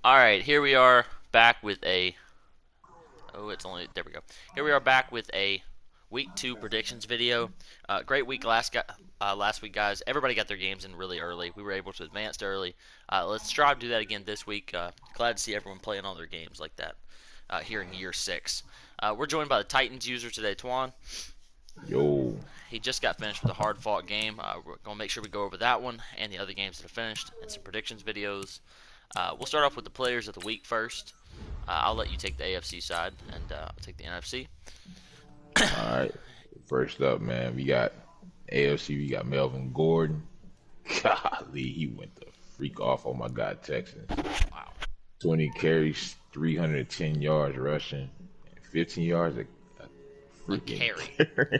All right, here we are back with a. Oh, it's only there we go. Here we are back with a week 2 predictions video. Great week last week, guys. Everybody got their games in really early. We were able to advance early. Let's try to do that again this week. Glad to see everyone playing all their games like that here in year 6. We're joined by the Titans user today, Twan. Yo, He just got finished with a hard-fought game. We're gonna make sure we go over that one and the other games that have finished and some predictions videos. We'll start off with the players of the week first. I'll let you take the AFC side, and I'll take the NFC. all right. First up, man, we got AFC. We got Melvin Gordon. Golly, he went the freak off. Oh my God, Texans. Wow. 20 carries, 310 yards rushing, and 15 yards a A freaking carry. carry.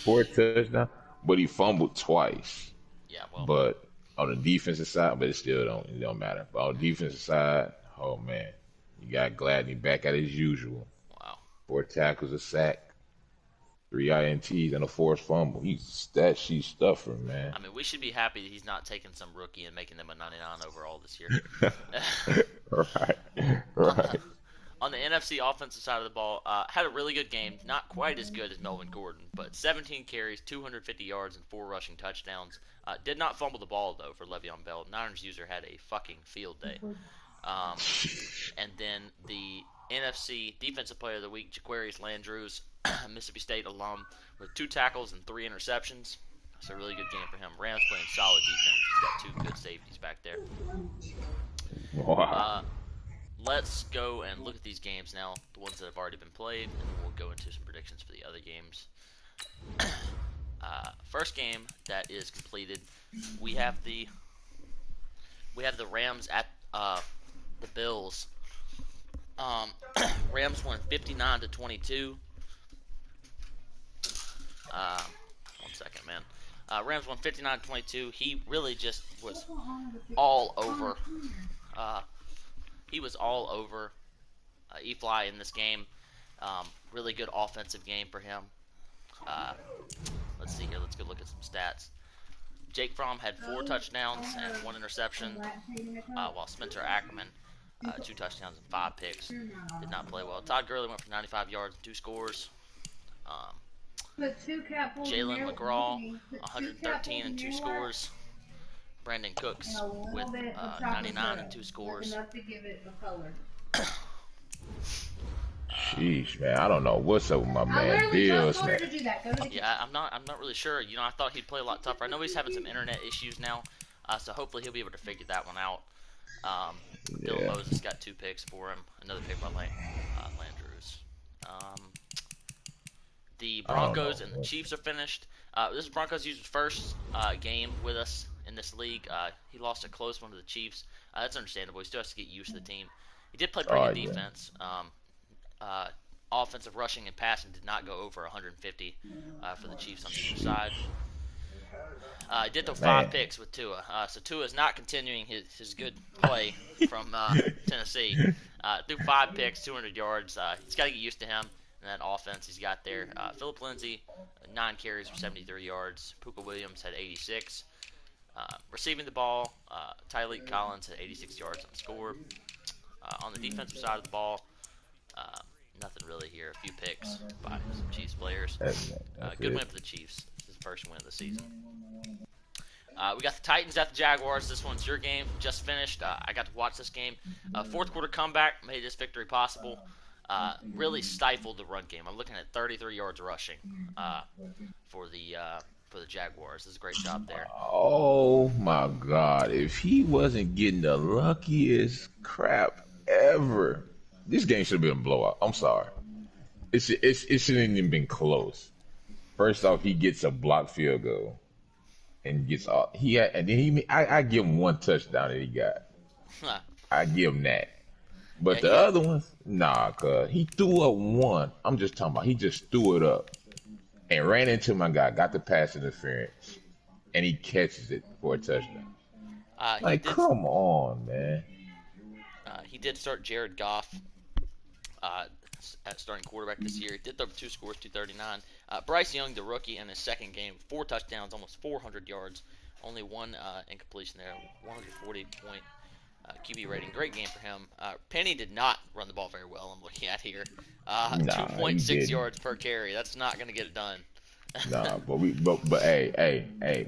4 touchdowns, but he fumbled twice. Yeah, well, But on the defensive side, but it don't matter. But on the defensive side, oh man, you got Gladney back at his usual. wow. 4 tackles, a sack, 3 INTs, and a forced fumble. He's stat sheet stuffer, man. I mean, we should be happy that he's not taking some rookie and making them a 99 overall this year. Right, on, right. on the NFC offensive side of the ball, had a really good game. Not quite as good as Melvin Gordon, but 17 carries, 250 yards, and 4 rushing touchdowns. Did not fumble the ball, though, for Le'Veon Bell. Niners user had a fucking field day. Um, and then the NFC Defensive Player of the Week, Jaguars Landrews, Mississippi State alum, with 2 tackles and 3 interceptions. It's a really good game for him. Rams playing solid defense. He's got 2 good safeties back there. Wow. Let's go and look at these games now, the ones that have already been played, and then we'll go into some predictions for the other games. First game that is completed, we have the Rams at the Bills. Rams won 59-22. 1 second, man. Rams won 59-22. He really just was all over. He was all over E-Fly in this game. Really good offensive game for him. Let's see here. Let's go look at some stats. Jake Fromm had 4 touchdowns and 1 interception, while Spencer Ackerman, 2 touchdowns and 5 picks. Did not play well. Todd Gurley went for 95 yards and 2 scores. Jalen McGraw, 113 and 2 scores. Brandon Cooks with 99 and 2 scores. Sheesh, man. I don't know what's up with my man Bills, man. Yeah, I'm not really sure. You know, I thought he'd play a lot tougher. I know he's having some internet issues now, so hopefully he'll be able to figure that one out. Dylan Yeah. Moses got 2 picks for him. Another pick by Landrews. The I don't Broncos know. and the Chiefs are finished. This is Broncos' user's first game with us in this league. He lost a close one to the Chiefs. That's understandable. He still has to get used to the team. He did play pretty Oh good yeah. defense. Offensive rushing and passing did not go over 150 for the Chiefs on the other side. He did throw 5 Man. picks with Tua. So Tua is not continuing his good play from Tennessee. Threw 5 picks, 200 yards. He's got to get used to him and that offense he's got there. Phillip Lindsay, 9 carries for 73 yards. Puka Williams had 86. Receiving the ball, Tyreek Collins had 86 yards on the score. On the defensive side of the ball, nothing really here. A few picks by some Chiefs players. That's Good it. win for the Chiefs. This is the first win of the season. We got the Titans at the Jaguars. This one's your game. Just finished. I got to watch this game. Fourth quarter comeback made this victory possible. Really stifled the run game. I'm looking at 33 yards rushing for the Jaguars. This is a great job there. Oh my God. If he wasn't getting the luckiest crap ever, this game should have been a blowout. I'm sorry. It shouldn't even been close. First off, he gets a blocked field goal and gets off. And then I give him 1 touchdown that he got. I give him that. But Yeah, the other ones, nah, cuz he threw up 1. I'm just talking about he just threw it up and ran into my guy, got the pass interference, and he catches it for a touchdown. he Like, did come on, man. he did start Jared Goff at starting quarterback this year. He did throw 2 scores, 239. Bryce Young, the rookie, in his second game, 4 touchdowns, almost 400 yards. Only 1 incompletion there. 140 point QB rating. Great game for him. Penny did not run the ball very well. I'm looking at here. Nah, he 2.6 didn't. yards per carry. That's not going to get it done. Nah, but hey,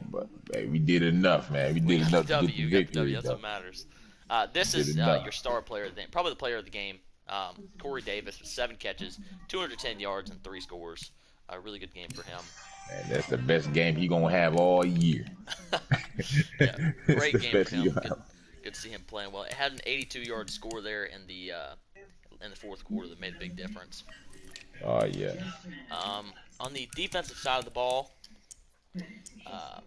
we did enough, man. We We did got enough the to get W. the We got the W. victory, That's though. what matters. We This did is enough. your star player of the game, probably the player of the game. Corey Davis with 7 catches, 210 yards, and 3 scores. A really good game for him. Man, that's the best game he gonna have all year. Yeah, It's great the game for best he him. gonna Good, have. good to see him playing well. It had an 82-yard score there in the fourth quarter that made a big difference. Oh yeah. On the defensive side of the ball, uh,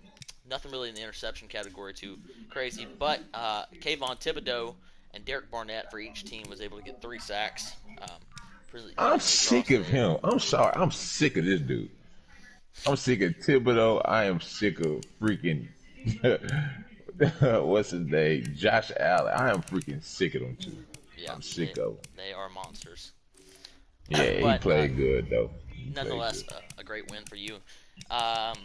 nothing really in the interception category too crazy, but Kayvon Thibodeau and Derek Barnett for each team was able to get 3 sacks. Really I'm evenly across sick of there. him. I'm sorry. I'm sick of this dude. I'm sick of Thibodeau. I am sick of freaking what's his name? Josh Allen. I am freaking sick of them too. Yeah, I'm sick of them. they are monsters. Yeah, he But played good though. He played nonetheless, good. a great win for you. Um,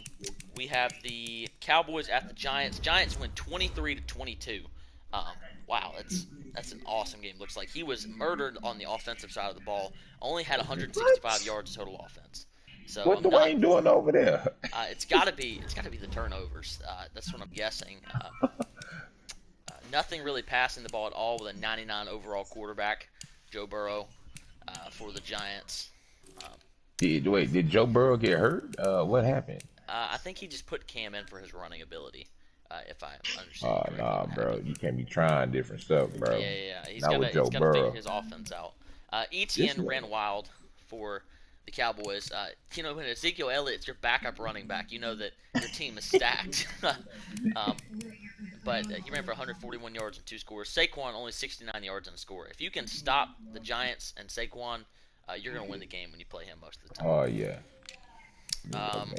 we have the Cowboys at the Giants. Giants win 23-22. Um, wow, that's an awesome game. Looks like he was murdered on the offensive side of the ball. Only had 165 What? yards total offense. So What I'm not. Dwayne doing over there? It's got to be the turnovers. That's what I'm guessing. Nothing really passing the ball at all with a 99 overall quarterback, Joe Burrow, for the Giants. Um, Did Joe Burrow get hurt? What happened? I think he just put Cam in for his running ability, if I understand Oh correctly nah, what bro. happened. You can't be trying different stuff, Yeah, bro. yeah, yeah. Not with He's Joe gotta figure Burrow. his offense out. This ETN one. ran wild for the Cowboys. When Ezekiel Elliott's your backup running back, you know that your team is stacked. um, but he ran for 141 yards and 2 scores. Saquon only 69 yards and a score. If you can stop the Giants and Saquon, you're going to win the game when you play him most of the time. Oh yeah. Um,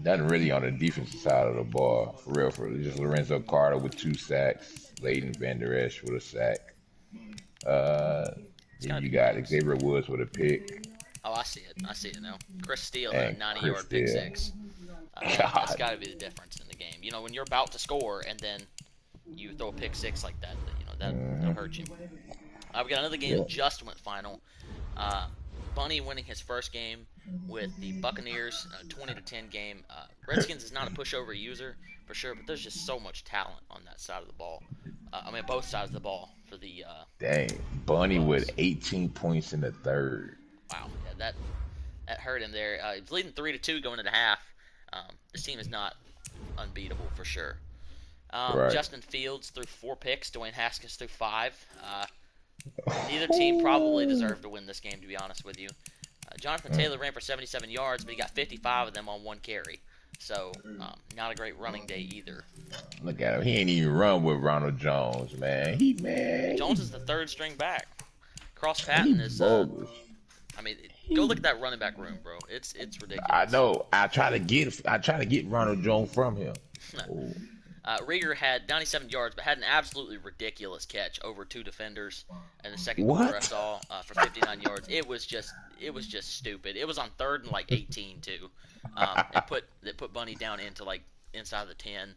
Nothing really on the defensive side of the ball, for real. Just Lorenzo Carter with 2 sacks, Leighton Vander Esch with a sack. it's Then got to you be got close. Xavier Woods with a pick, Oh, I see it. I see it now. Chris Steele had a and 90-yard Chris pick Steele. six. That's God, got to be the difference in the game. When you're about to score and then you throw a pick six like that, that'll hurt you. We got another game yeah. that just went final. Bunny winning his first game with the Buccaneers, 20-10 game. Redskins is not a pushover user for sure, but there's just so much talent on that side of the ball. Both sides of the ball for the Dang, Bunny Bucks. with 18 points in the third. Wow, yeah, that hurt him there. He was leading 3-2 going into half. This team is not unbeatable for sure. Right. Justin Fields threw 4 picks. Dwayne Haskins threw 5. Neither team probably deserved to win this game, to be honest with you. Jonathan Taylor ran for 77 yards, but he got 55 of them on 1 carry. So, not a great running day either. Look at him. He ain't even run with Ronald Jones, man. Jones is the 3rd string back. Cross He Patton is, bogus. go look at that running back room, bro. It's ridiculous. I know. I try to get Ronald Jones from him. Oh. Rieger had 97 yards, but had an absolutely ridiculous catch over 2 defenders in the second What? quarter. I saw for 59 yards. It was just stupid. It was on 3rd and like 18 too. It put Bunny down into like inside the 10.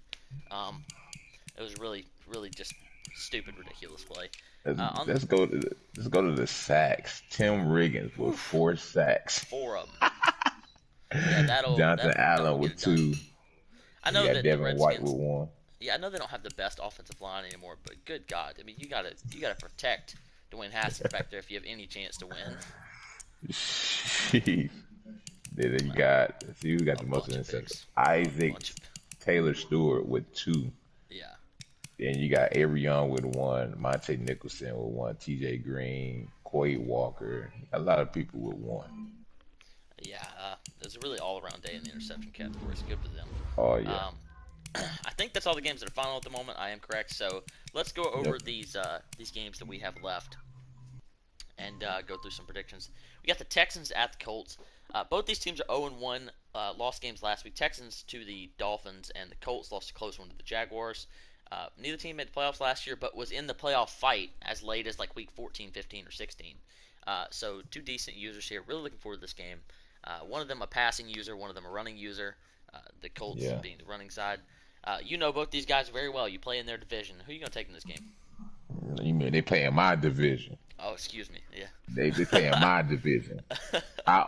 It was really just stupid, ridiculous play. Let's go to the sacks. Tim Riggins with 4 sacks. 4 of them. Yeah, Jonathan Allen get with it done. 2. I know You got that the Devin White Redskins. with 1. Yeah, I know they don't have the best offensive line anymore, but good God, you gotta protect Dwayne Haskins back there if you have any chance to win. Jeez. Then you got who got A the most bunch of interceptions? picks. Isaac Bunch of, Taylor Stewart with 2. yeah, Then you got Avery Young with 1, Monte Nicholson with 1, TJ Green, Quay Walker. A lot of people with 1. yeah. It was a really all-around day in the interception category. It's good for them. Oh yeah. I think that's all the games that are final at the moment. I am correct. So let's go over Yep. these games that we have left and go through some predictions. We got the Texans at the Colts. Both these teams are 0-1. Lost games last week. Texans to the Dolphins, and the Colts lost a close one to the Jaguars. Neither team made the playoffs last year, but was in the playoff fight as late as like week 14, 15, or 16. So 2 decent users here. Really looking forward to this game. One of them a passing user, one of them a running user. The Colts Yeah. being the running side. You know both these guys very well. You play in their division. Who are you going to take in this game? You mean they play in my division? Oh, excuse me. Yeah. They play in my division. I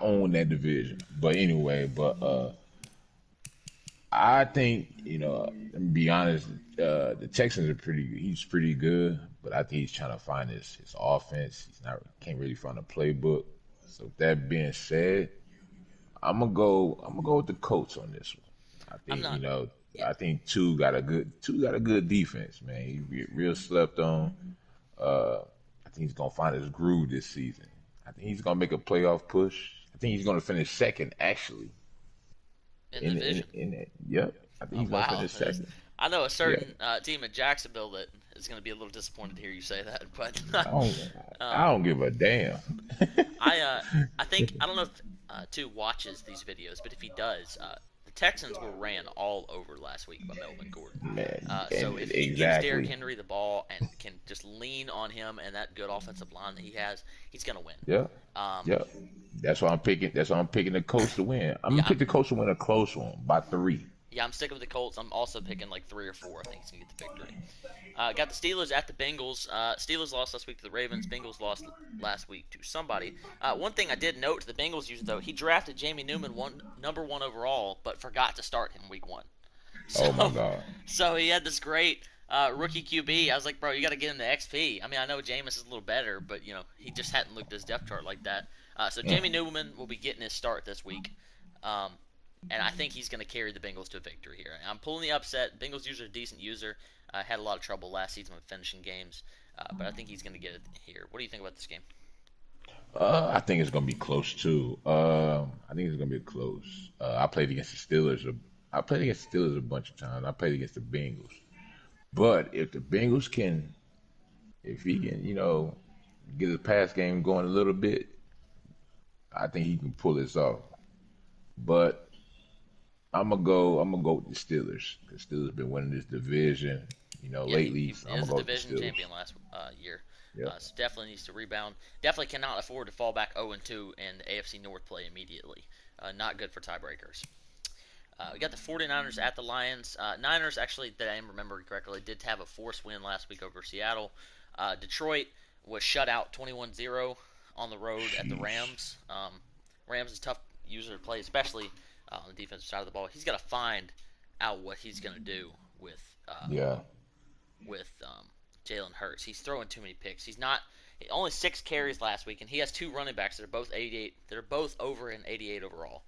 own that division. But anyway, I think let me be honest. The Texans are pretty. He's pretty good, but I think he's trying to find his offense. He's not can't really find a playbook. So with that being said, I'm gonna go with the Colts on this one. I I'm think not. Yeah. I think two got a good defense, man. He real slept on. I think he's gonna find his groove this season. I think he's gonna make a playoff push. I think he's gonna finish second actually. In the In division. in that, yep. I think Oh he's gonna wow. finish second. I know a Yeah. certain team in Jacksonville that is going to be a little disappointed to hear you say that, but I don't I um, don't give a damn. I think I don't know if two watches these videos, but if he does, the Texans were ran all over last week by Melvin Gordon. Man, So and if he gives Derrick exactly. Henry the ball and can just lean on him and that good offensive line that he has, he's going to win. Yeah. Um, Yeah. That's why I'm picking. That's why I'm picking the Colts to win. I'm yeah, gonna pick the Colts to win a close one by 3. yeah, I'm sticking with the Colts. I'm also picking like 3 or 4. I think he's gonna get the victory. Got the Steelers at the Bengals. Steelers lost last week to the Ravens. Bengals lost last week to somebody. One thing I did note to the Bengals user though, he drafted Jamie Newman number 1 overall, but forgot to start him week 1. Oh my So, God. so he had this great rookie QB. I was like, bro, you got to get him the XP. I mean, I know Jameis is a little better, but he just hadn't looked at his depth chart like that. So Mm. Jamie Newman will be getting his start this week. Um, and I think he's going to carry the Bengals to a victory here. I'm pulling the upset. Bengals user a decent user. Had a lot of trouble last season with finishing games, but I think he's going to get it here. What do you think about this game? I think it's gonna be close too. I think it's gonna be close. I played against the Steelers. I played against the Steelers a bunch of times. I played against the Bengals. But if the Bengals can, if he can, get his pass game going a little bit, I think he can pull this off. But I'm gonna go with the Steelers. The Steelers been winning this division, Yeah, lately. So he I'm is gonna a go with the division Steelers. champion last year. Yep. So definitely needs to rebound. Definitely cannot afford to fall back 0-2 in the AFC North play immediately. Not good for tiebreakers. We got the 49ers at the Lions. Niners, actually, that I am remembering correctly, did have a forced win last week over Seattle. Detroit was shut out 21-0 on the road at the Sheesh. Rams. Rams is a tough user to play, especially on the defensive side of the ball. He's got to find out what he's going to do with Yeah. Jalen Hurts. He's throwing too many picks. He's not only 6 carries last week, and he has 2 running backs that are both 88. They're both over in 88 overall.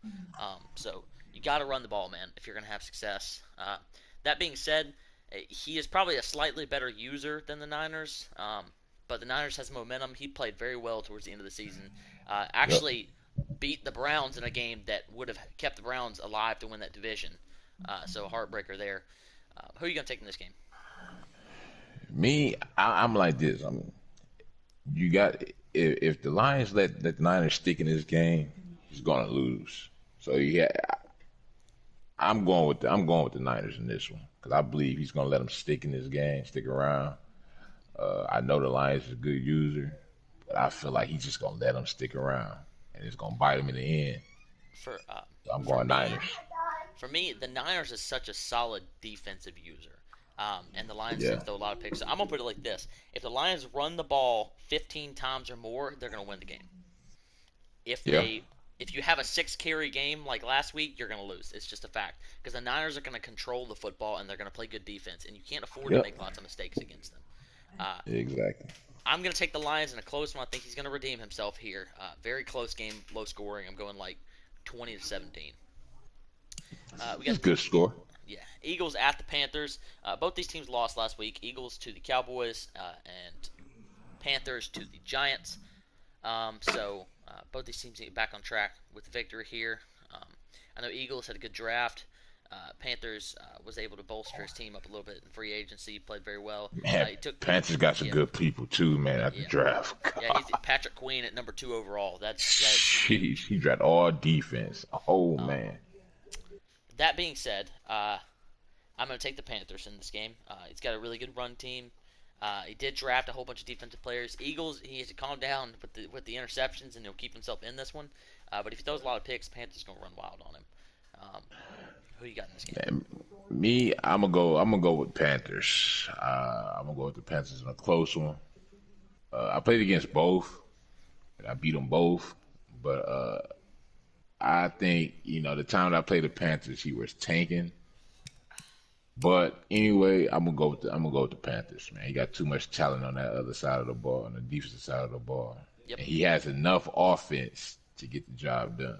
So you got to run the ball, man, if you're going to have success. That being said, he is probably a slightly better user than the Niners, but the Niners has momentum. He played very well towards the end of the season. Yep. Actually beat the Browns in a game that would have kept the Browns alive to win that division. So a heartbreaker there. Who are you going to take in this game? Me, I'm like this. You got if the Lions let the Niners stick in this game, he's gonna lose. So yeah, I'm going with the Niners in this one because I believe he's gonna let them stick in this game, stick around. I know the Lions is a good user, but I feel like he's just gonna let them stick around, and it's gonna bite him in the end. For So I'm for going me, Niners. For me, the Niners is such a solid defensive user, and the Lions Yeah, did throw a lot of picks. So I'm gonna put it like this: if the Lions run the ball 15 times or more, they're gonna win the game. If yeah, they if you have a 6 carry game like last week, you're gonna lose. It's just a fact because the Niners are gonna control the football and they're gonna play good defense, and you can't afford to yep, make lots of mistakes against them. Uh, exactly. I'm gonna take the Lions in a close one. I think he's gonna redeem himself here. Very close game, low scoring. I'm going like 20-17. We got That's a good score. Yeah, Eagles at the Panthers. Both these teams lost last week. Eagles to the Cowboys and Panthers to the Giants. Both these teams get back on track with the victory here. Um, I know Eagles had a good draft. Panthers was able to bolster his team up a little bit in free agency. Played very well. Man, He took Panthers got some yeah good people too, man. At the yeah draft, yeah. God, He's Patrick Queen at number 2 overall. That. sheesh, he drafted all defense. Oh Um, man, that being said, I'm going to take the Panthers in this game. He's got a really good run team. He did draft a whole bunch of defensive players. Eagles, he has to calm down with the interceptions, and he'll keep himself in this one. But if he throws a lot of picks, Panthers going to run wild on him. Um, who you got in this game? man, Me, I'm gonna go with Panthers. I'm gonna go with the Panthers in a close one. I played against both, and I beat them both. But I think the time that I played the Panthers, he was tanking. But anyway, I'm gonna go with the Panthers, man. He got too much talent on that other side of the ball, on the defensive side of the ball, Yep. and he has enough offense to get the job done.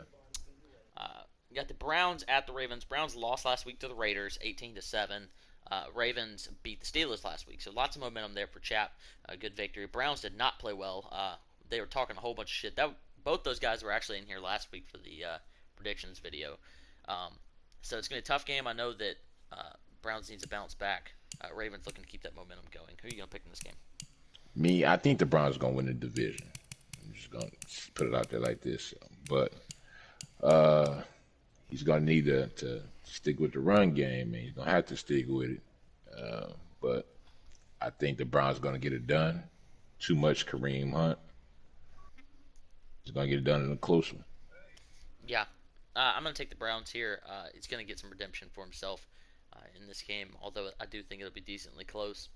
You got the Browns at the Ravens. Browns lost last week to the Raiders, 18-7. Ravens beat the Steelers last week, so lots of momentum there for Chap. Good victory. Browns did not play well. They were talking a whole bunch of shit. Both those guys were actually in here last week for the predictions video. Um, so it's gonna be a tough game. I know that Browns needs to bounce back. Ravens looking to keep that momentum going. Who are you gonna pick in this game? Me, I think the Browns gonna win the division. I'm just gonna put it out there like this, but uh, he's gonna need to stick with the run game, and he's gonna have to stick with it. But I think the Browns gonna get it done. Too much Kareem Hunt. He's gonna get it done in a close one. Yeah, I'm going to take the Browns here. He's going to get some redemption for himself in this game, although I do think it'll be decently close.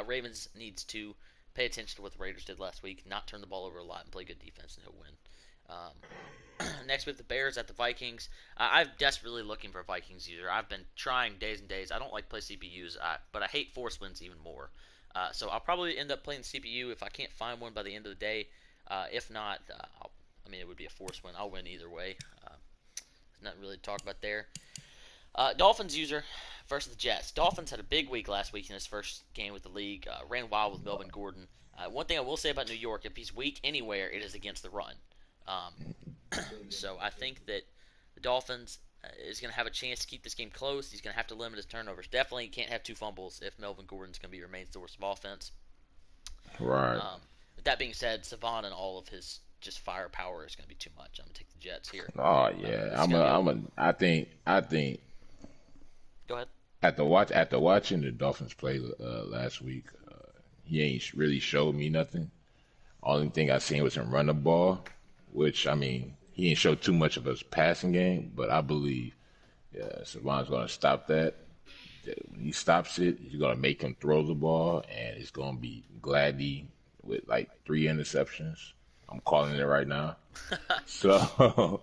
Ravens needs to pay attention to what the Raiders did last week, not turn the ball over a lot, and play good defense, and he'll win. Next, we have the Bears at the Vikings. I'm desperately looking for a Vikings user. I've been trying days and days. I don't like to play CPUs, but I hate force wins even more. So I'll probably end up playing CPU if I can't find one by the end of the day. If not, it would be a force win. I'll win either way. There's nothing really to talk about there. Dolphins user versus the Jets. Dolphins had a big week last week in his first game with the league. Ran wild with Melvin Gordon. One thing I will say about New York, if he's weak anywhere, it is against the run. So I think that the Dolphins is going to have a chance to keep this game close. He's going to have to limit his turnovers. Definitely can't have two fumbles if Melvin Gordon's going to be your main source of offense. Right. With that being said, Savon and all of his just firepower is going to be too much. I'm going to take the Jets here. Oh yeah. I think Go ahead. after watching the Dolphins play last week, he ain't really showed me nothing. Only thing I seen was him run the ball, which he ain't showed too much of his passing game, but I believe Savon's gonna stop that. When he stops it, he's gonna make him throw the ball, and it's gonna be Gladdy with like 3 interceptions. I'm calling it right now. So,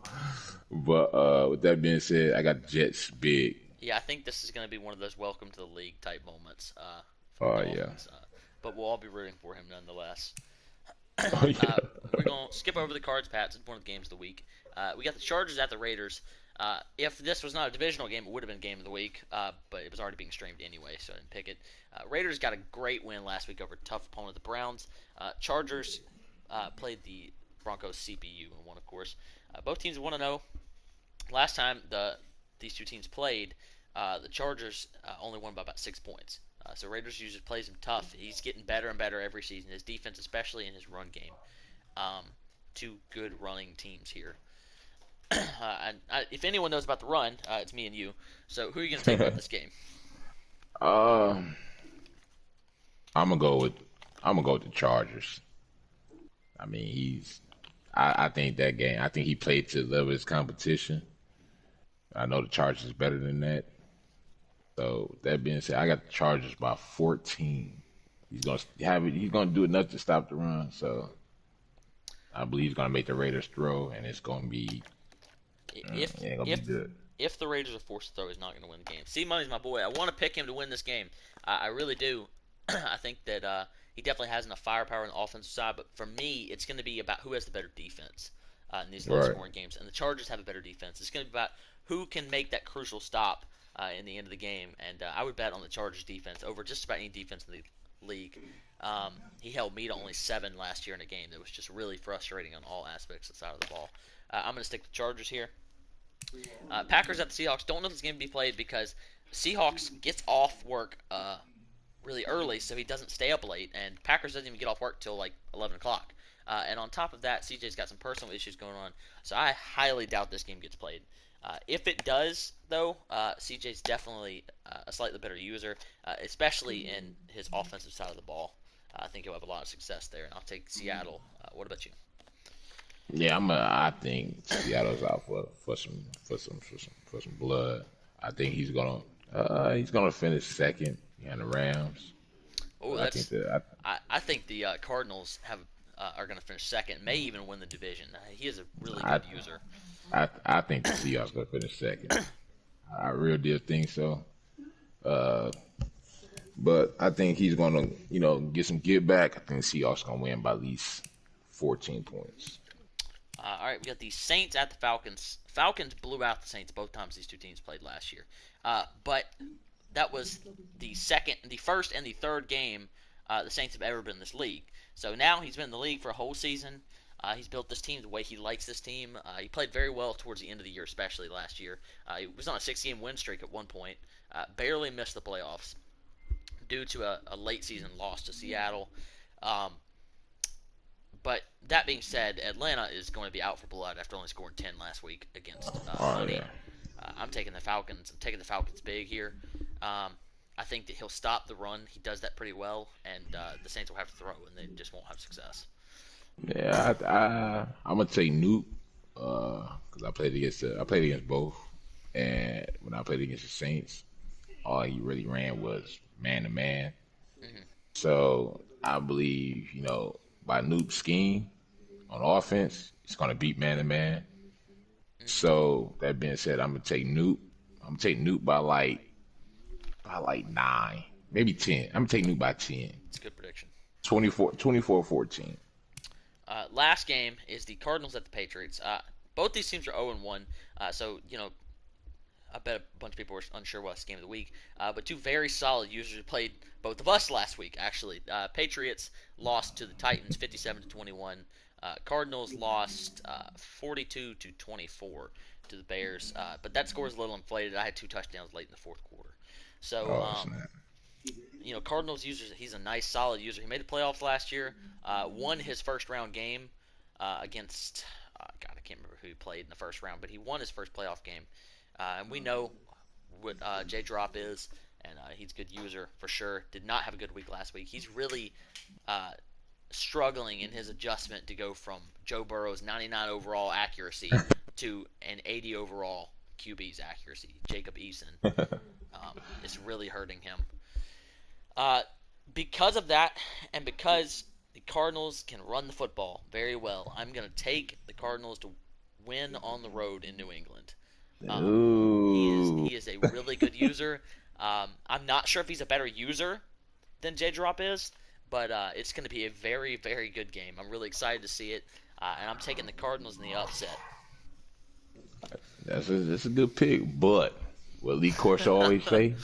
but with that being said, I got the Jets big. Yeah, I think this is going to be one of those welcome to the league type moments for Oh the yeah. Dolphins. But we'll all be rooting for him nonetheless. Oh yeah. We're going to skip over the cards, Pats. It's one of the games of the week. We got the Chargers at the Raiders. If this was not a divisional game, it would have been game of the week, but it was already being streamed anyway, so I didn't pick it. Raiders got a great win last week over a tough opponent, the Browns. Chargers played the Broncos CPU and won, of course. Both teams 1-0. Last time these two teams played, the Chargers only won by about 6 points. So Raiders usually plays him tough. He's getting better and better every season. His defense, especially in his run game. Two good running teams here. If anyone knows about the run, it's me and you. So who are you going to take about this game? Um, I'm gonna go with the Chargers. I mean, I think that game. I think he played to the level of his competition. I know the Chargers is better than that. So that being said, I got the Chargers by 14. He's gonna have it. He's gonna do enough to stop the run. So I believe he's gonna make the Raiders throw, and it's gonna be If it ain't gonna be if good. if the Raiders are forced to throw, he's not going to win the game. C Money's my boy. I want to pick him to win this game. I really do. I think that he definitely has enough firepower on the offensive side. But for me, it's going to be about who has the better defense in these Right. low-scoring games. And the Chargers have a better defense. It's going to be about who can make that crucial stop in the end of the game. And I would bet on the Chargers defense over just about any defense in the league. He held me to only 7 last year in a game that was just really frustrating on all aspects of the side of the ball. I'm going to stick to Chargers here. Packers at the Seahawks. Don't know if this game will be played because Seahawks gets off work really early, so he doesn't stay up late, and Packers doesn't even get off work till like 11 o'clock. And on top of that, CJ's got some personal issues going on, so I highly doubt this game gets played. If it does, though, CJ's definitely a slightly better user, especially in his offensive side of the ball. I think he'll have a lot of success there, and I'll take Seattle. What about you? Yeah, I think Seattle's out for some blood. I think he's gonna. He's gonna finish second behind the Rams, Oh, but I think that's that I think the Cardinals have are going to finish second, may even win the division. He is a really I good user. I think the Seahawks gonna finish second. I really did think so. Uh, but I think he's gonna, get some get back. I think the Seahawks gonna win by at least 14 points. All right, we got the Saints at the Falcons. Falcons blew out the Saints both times these two teams played last year. But that was the first, and the third game the Saints have ever been in this league. So now he's been in the league for a whole season. He's built this team the way he likes this team. He played very well towards the end of the year, especially last year. He was on a 6-game win streak at one point. Barely missed the playoffs due to a late season loss to Seattle. Um, but that being said, Atlanta is going to be out for blood after only scoring 10 last week against Oh Honey. yeah, I'm taking the Falcons. I'm taking the Falcons big here. I think that he'll stop the run. He does that pretty well, and the Saints will have to throw, and they just won't have success. yeah. I'm gonna take Nuke because I played against both, and when I played against the Saints, all he really ran was man to man. Mm-hmm. So I believe, by Nuke's scheme on offense, it's gonna beat man to man. Mm-hmm. So that being said, I'm gonna take Nuke. I'm gonna take Nuke by like 9, maybe 10. I'm gonna take Nuke by 10. It's a good prediction. 24-14. Last game is the Cardinals at the Patriots. Both these teams are 0-1, so I bet a bunch of people were unsure what's game of the week. But two very solid users who played both of us last week. Actually, Patriots lost to the Titans 57-21. Cardinals lost 42-24 to the Bears. But that score is a little inflated. I had two touchdowns late in the fourth quarter. So Oh snap! Cardinals users. He's a nice, solid user. He made the playoffs last year. Won his first round game against. God, I can't remember who he played in the first round, but he won his first playoff game. And we know what J Drop is, and he's a good user for sure. Did not have a good week last week. He's really struggling in his adjustment to go from Joe Burrow's 99 overall accuracy to an 80 overall QB's accuracy. Jacob Eason. It's really hurting him. Because of that, and because the Cardinals can run the football very well, I'm going to take the Cardinals to win on the road in New England. Ooh. He is a really good user. I'm not sure if he's a better user than J Drop is, but it's going to be a very, very good game. I'm really excited to see it, and I'm taking the Cardinals in the upset. That's a good pick, but what Lee Corso always say,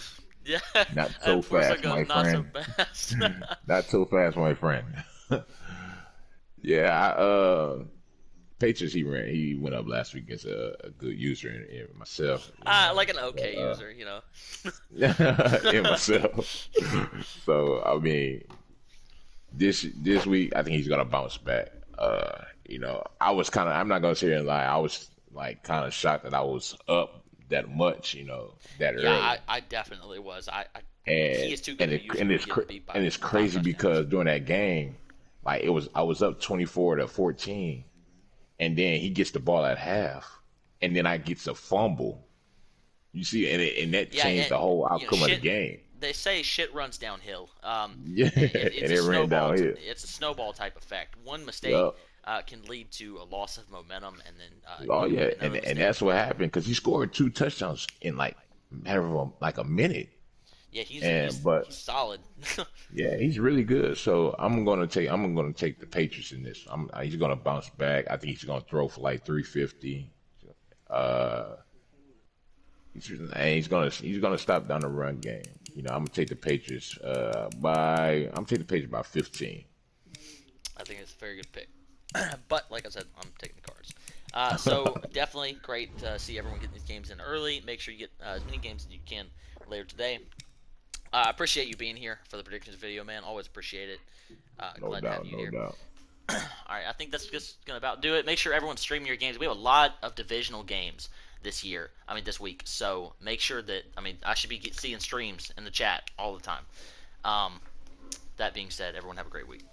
Yeah, not so unfortunately, fast, my goes not so friend. fast. Not so fast, my friend. Yeah, Patriots he went up last week against a good user in myself, Like an But, okay user. in myself. So I mean, this week I think he's gonna bounce back. I was I'm not gonna sit here and lie. I was like kind of shocked that I was up that much, that Yeah, early. I definitely was. He And is too good and of a it user and to be it's getting beat by and it's 5 crazy touchdowns. because during that game, like I was up 24-14, and then he gets the ball at half, and then I gets a fumble. You see, and that Yeah, changed and the whole outcome of the shit. game. They say shit runs downhill. Yeah, It's and a it ran snowball. downhill. It's a snowball type effect. One mistake Yup. can lead to a loss of momentum, and then Oh you yeah, make another and mistake. that's what happened because he scored 2 touchdowns in like matter of like a minute. Yeah, he's And he's but he's solid. yeah, he's really good. So I'm gonna take the Patriots in this. He's gonna bounce back. I think he's gonna throw for like 350. Uh, he's gonna stop down the run game. I'm gonna take the Patriots. I'm taking the Patriots by 15. I think it's a very good pick. But like I said, I'm taking the Cards. So definitely great to see everyone getting these games in early. Make sure you get as many games as you can later today. I appreciate you being here for the predictions video, man. Always appreciate it. No Glad to have doubt, you no here. doubt. All right, I think that's just gonna about do it. Make sure everyone's streaming your games. We have a lot of divisional games this week. So make sure that I should be seeing streams in the chat all the time. Um, that being said, everyone have a great week.